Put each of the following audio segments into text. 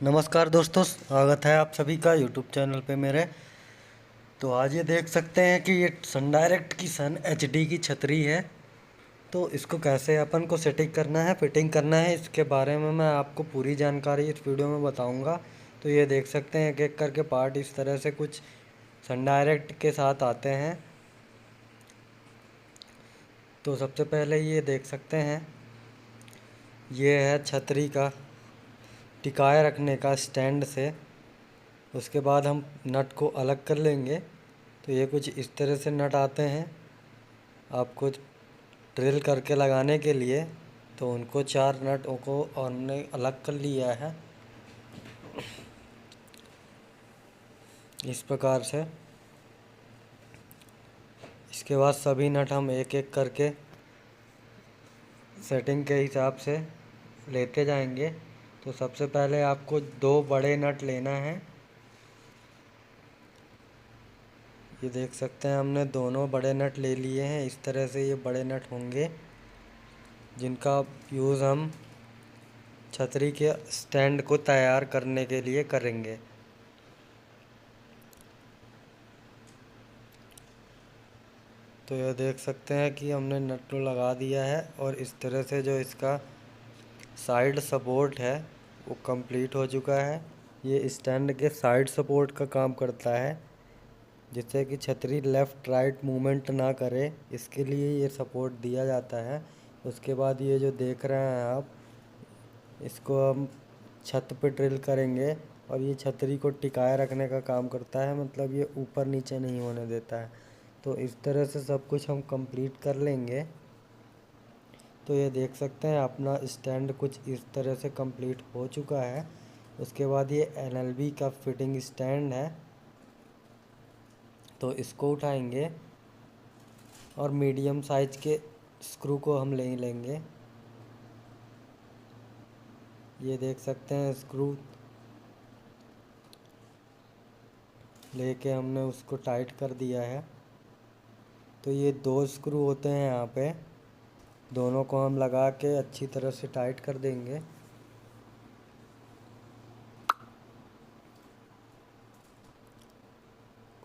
नमस्कार दोस्तों, स्वागत है आप सभी का यूट्यूब चैनल पे मेरे। तो आज ये देख सकते हैं कि ये सन डायरेक्ट की सन एचडी की छतरी है। तो इसको कैसे अपन को सेटिंग करना है, फिटिंग करना है, इसके बारे में मैं आपको पूरी जानकारी इस वीडियो में बताऊंगा। तो ये देख सकते हैं एक एक करके पार्ट इस तरह से कुछ सन डायरेक्ट के साथ आते हैं। तो सबसे पहले ये देख सकते हैं, ये है छतरी का टिकाए रखने का स्टैंड से। उसके बाद हम नट को अलग कर लेंगे। तो ये कुछ इस तरह से नट आते हैं आपको ड्रिल करके लगाने के लिए। तो उनको 4 नटों को हमने अलग कर लिया है इस प्रकार से। इसके बाद सभी नट हम एक एक करके सेटिंग के हिसाब से लेते जाएंगे। तो सबसे पहले आपको 2 बड़े नट लेना है। ये देख सकते हैं हमने दोनों बड़े नट ले लिए हैं। इस तरह से ये बड़े नट होंगे जिनका यूज़ हम छतरी के स्टैंड को तैयार करने के लिए करेंगे। तो यह देख सकते हैं कि हमने नट को लगा दिया है और इस तरह से जो इसका साइड सपोर्ट है वो कंप्लीट हो चुका है। ये स्टैंड के साइड सपोर्ट का काम करता है, जिससे कि छतरी लेफ़्ट राइट मूवमेंट ना करे, इसके लिए ये सपोर्ट दिया जाता है। उसके बाद ये जो देख रहे हैं आप, इसको हम छत पे ड्रिल करेंगे और ये छतरी को टिकाए रखने का काम करता है, मतलब ये ऊपर नीचे नहीं होने देता है। तो इस तरह से सब कुछ हम कंप्लीट कर लेंगे। तो ये देख सकते हैं अपना स्टैंड कुछ इस तरह से कंप्लीट हो चुका है। उसके बाद ये एनएलबी का फिटिंग स्टैंड है, तो इसको उठाएंगे और मीडियम साइज के स्क्रू को हम ले लेंगे। ये देख सकते हैं स्क्रू लेके हमने उसको टाइट कर दिया है। तो ये 2 स्क्रू होते हैं यहाँ पे, दोनों को हम लगा के अच्छी तरह से टाइट कर देंगे।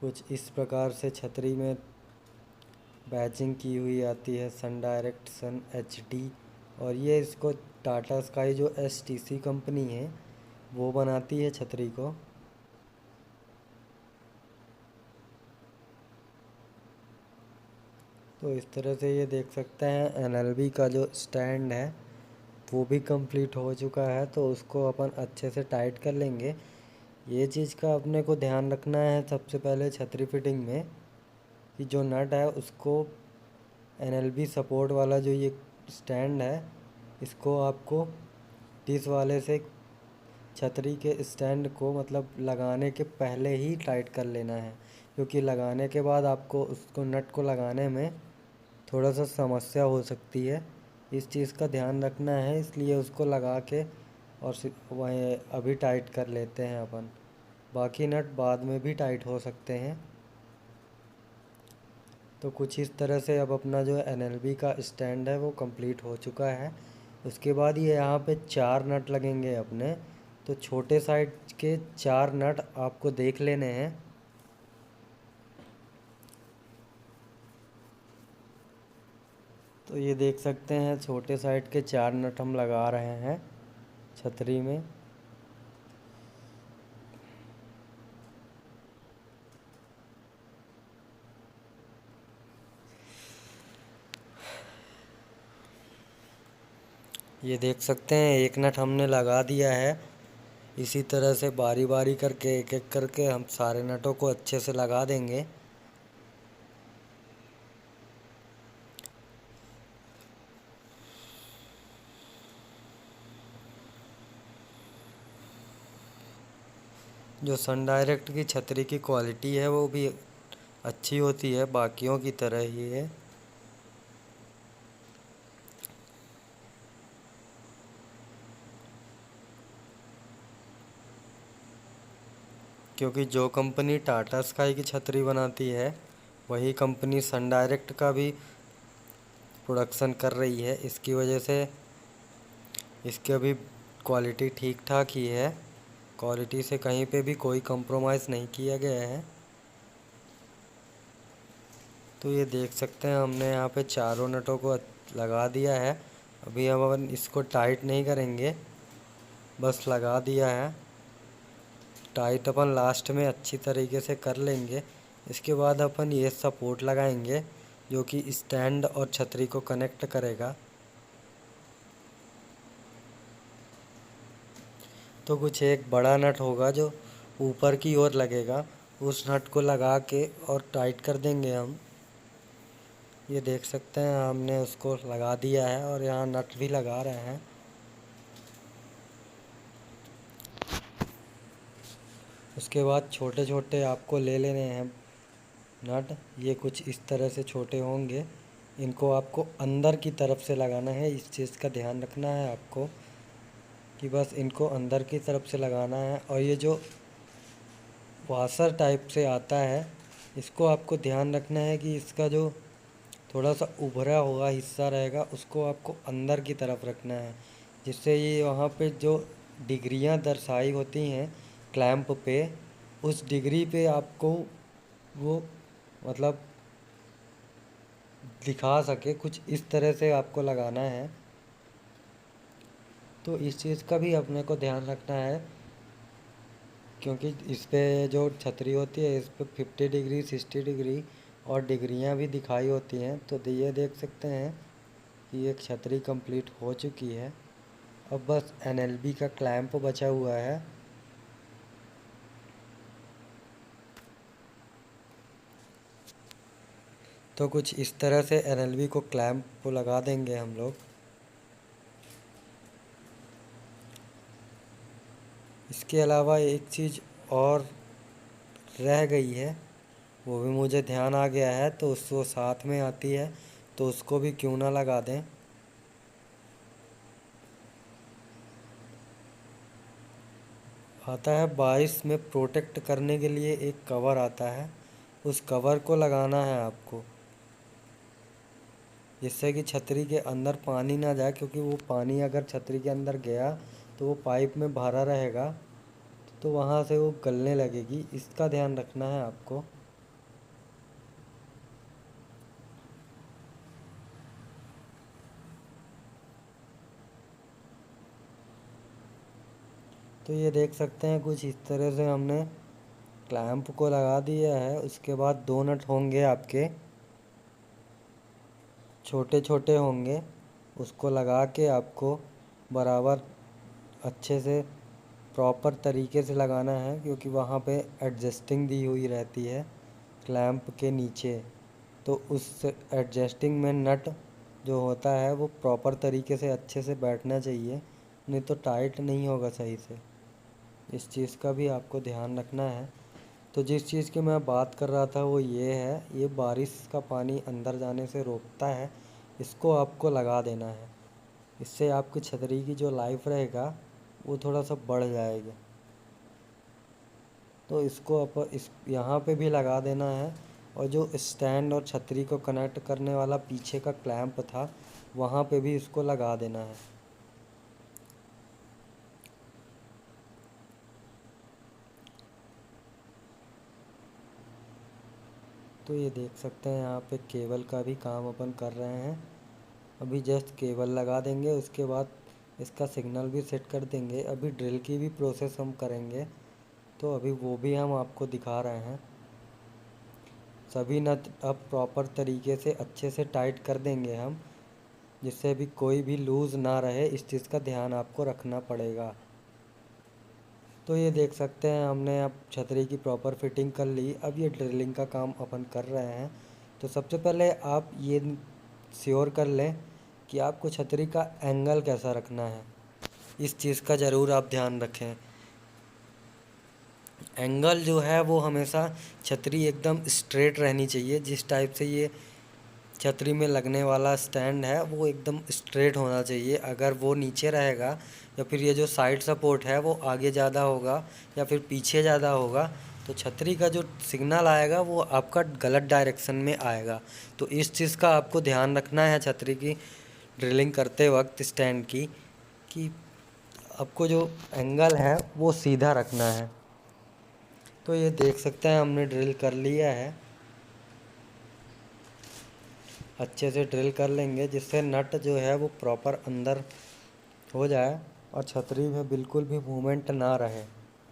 कुछ इस प्रकार से छतरी में बैचिंग की हुई आती है सन डायरेक्ट सन एचडी। और ये इसको टाटा स्काई जो एसटीसी कंपनी है वो बनाती है छतरी को। तो इस तरह से ये देख सकते हैं एनएलबी का जो स्टैंड है वो भी कंप्लीट हो चुका है। तो उसको अपन अच्छे से टाइट कर लेंगे। ये चीज़ का अपने को ध्यान रखना है सबसे पहले छतरी फिटिंग में, कि जो नट है उसको एनएलबी सपोर्ट वाला जो ये स्टैंड है, इसको आपको इस वाले से छतरी के स्टैंड को मतलब लगाने के पहले ही टाइट कर लेना है, क्योंकि लगाने के बाद आपको उसको नट को लगाने में थोड़ा सा समस्या हो सकती है। इस चीज़ का ध्यान रखना है, इसलिए उसको लगा के और वहीं अभी टाइट कर लेते हैं अपन। बाकी नट बाद में भी टाइट हो सकते हैं। तो कुछ इस तरह से अब अपना जो एनएलबी का स्टैंड है वो कंप्लीट हो चुका है। उसके बाद ये यहाँ पे 4 नट लगेंगे अपने। तो छोटे साइज के 4 नट आपको देख लेने हैं। तो ये देख सकते हैं छोटे साइज के 4 नट हम लगा रहे हैं छतरी में। ये देख सकते हैं एक नट हमने लगा दिया है। इसी तरह से बारी बारी करके एक एक करके हम सारे नटों को अच्छे से लगा देंगे। जो सन डायरेक्ट की छतरी की क्वालिटी है वो भी अच्छी होती है, बाकियों की तरह ही है। क्योंकि जो कंपनी टाटा स्काई की छतरी बनाती है वही कंपनी सन डायरेक्ट का भी प्रोडक्शन कर रही है, इसकी वजह से इसकी अभी क्वालिटी ठीक ठाक ही है। क्वालिटी से कहीं पे भी कोई कंप्रोमाइज़ नहीं किया गया है। तो ये देख सकते हैं हमने यहाँ पे चारों नटों को लगा दिया है। अभी हम अपन इसको टाइट नहीं करेंगे, बस लगा दिया है। टाइट अपन लास्ट में अच्छी तरीके से कर लेंगे। इसके बाद अपन ये सपोर्ट लगाएंगे जो कि स्टैंड और छतरी को कनेक्ट करेगा। तो कुछ एक बड़ा नट होगा जो ऊपर की ओर लगेगा, उस नट को लगा के और टाइट कर देंगे हम। ये देख सकते हैं हमने उसको लगा दिया है और यहाँ नट भी लगा रहे हैं। उसके बाद छोटे छोटे आपको ले लेने हैं नट। ये कुछ इस तरह से छोटे होंगे। इनको आपको अंदर की तरफ से लगाना है। इस चीज़ का ध्यान रखना है आपको कि बस इनको अंदर की तरफ से लगाना है। और ये जो वाशर टाइप से आता है, इसको आपको ध्यान रखना है कि इसका जो थोड़ा सा उभरा हुआ हिस्सा रहेगा उसको आपको अंदर की तरफ रखना है, जिससे ये वहाँ पे जो डिग्रियाँ दर्शाई होती हैं क्लैंप पे, उस डिग्री पे आपको वो मतलब दिखा सके। कुछ इस तरह से आपको लगाना है। तो इस चीज़ का भी अपने को ध्यान रखना है, क्योंकि इस पे जो छतरी होती है इस पे 50 डिग्री, 60 डिग्री और डिग्रियां भी दिखाई होती हैं। तो ये देख सकते हैं कि एक छतरी कंप्लीट हो चुकी है। अब बस एनएलबी का क्लैंप बचा हुआ है। तो कुछ इस तरह से एनएलबी को क्लैंप को लगा देंगे हम लोग। इसके अलावा एक चीज़ और रह गई है, वो भी मुझे ध्यान आ गया है, तो उसको साथ में आती है, तो उसको भी क्यों ना लगा दें। आता है बारिश में प्रोटेक्ट करने के लिए एक कवर आता है, उस कवर को लगाना है आपको, जिससे कि छतरी के अंदर पानी ना जाए। क्योंकि वो पानी अगर छतरी के अंदर गया तो वो पाइप में भरा रहेगा, तो वहाँ से वो गलने लगेगी। इसका ध्यान रखना है आपको। तो ये देख सकते हैं कुछ इस तरह से हमने क्लैंप को लगा दिया है। उसके बाद दो नट होंगे आपके, छोटे छोटे होंगे, उसको लगा के आपको बराबर अच्छे से प्रॉपर तरीके से लगाना है, क्योंकि वहाँ पे एडजस्टिंग दी हुई रहती है क्लैंप के नीचे। तो उस एडजस्टिंग में नट जो होता है वो प्रॉपर तरीके से अच्छे से बैठना चाहिए, नहीं तो टाइट नहीं होगा सही से। इस चीज़ का भी आपको ध्यान रखना है। तो जिस चीज़ की मैं बात कर रहा था वो ये है, ये बारिश का पानी अंदर जाने से रोकता है, इसको आपको लगा देना है। इससे आपकी छतरी की जो लाइफ रहेगा वो थोड़ा सा बढ़ जाएगा। तो इसको इस यहाँ पे भी लगा देना है। और जो स्टैंड और छतरी को कनेक्ट करने वाला पीछे का क्लैंप था, वहाँ पे भी इसको लगा देना है। तो ये देख सकते हैं यहाँ पे केबल का भी काम अपन कर रहे हैं। अभी जस्ट केबल लगा देंगे, उसके बाद इसका सिग्नल भी सेट कर देंगे। अभी ड्रिल की भी प्रोसेस हम करेंगे, तो अभी वो भी हम आपको दिखा रहे हैं। सभी नट अब प्रॉपर तरीके से अच्छे से टाइट कर देंगे हम, जिससे भी कोई भी लूज़ ना रहे। इस चीज़ का ध्यान आपको रखना पड़ेगा। तो ये देख सकते हैं हमने अब छतरी की प्रॉपर फिटिंग कर ली। अब ये ड्रिलिंग का काम अपन कर रहे हैं। तो सबसे पहले आप ये श्योर कर लें कि आपको छतरी का एंगल कैसा रखना है। इस चीज़ का ज़रूर आप ध्यान रखें। एंगल जो है वो हमेशा छतरी एकदम स्ट्रेट रहनी चाहिए। जिस टाइप से ये छतरी में लगने वाला स्टैंड है वो एकदम स्ट्रेट होना चाहिए। अगर वो नीचे रहेगा या फिर ये जो साइड सपोर्ट है वो आगे ज़्यादा होगा या फिर पीछे ज़्यादा होगा, तो छतरी का जो सिग्नल आएगा वो आपका गलत डायरेक्शन में आएगा। तो इस चीज़ का आपको ध्यान रखना है छतरी की ड्रिलिंग करते वक्त स्टैंड की, कि आपको जो एंगल है वो सीधा रखना है। तो ये देख सकते हैं हमने ड्रिल कर लिया है। अच्छे से ड्रिल कर लेंगे जिससे नट जो है वो प्रॉपर अंदर हो जाए और छतरी में बिल्कुल भी मूवमेंट ना रहे,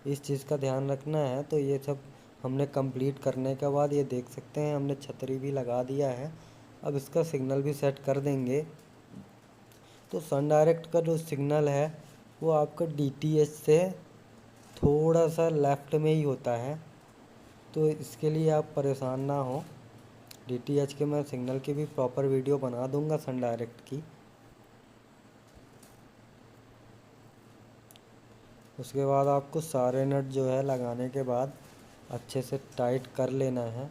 इस चीज़ का ध्यान रखना है। तो ये सब हमने कंप्लीट करने के बाद ये देख सकते हैं हमने छतरी भी लगा दिया है। अब इसका सिग्नल भी सेट कर देंगे। तो सन डायरेक्ट का जो सिग्नल है वो आपका DTH से थोड़ा सा लेफ़्ट में ही होता है, तो इसके लिए आप परेशान ना हो। DTH के मैं सिग्नल की भी प्रॉपर वीडियो बना दूंगा सन डायरेक्ट की। उसके बाद आपको सारे नट जो है लगाने के बाद अच्छे से टाइट कर लेना है।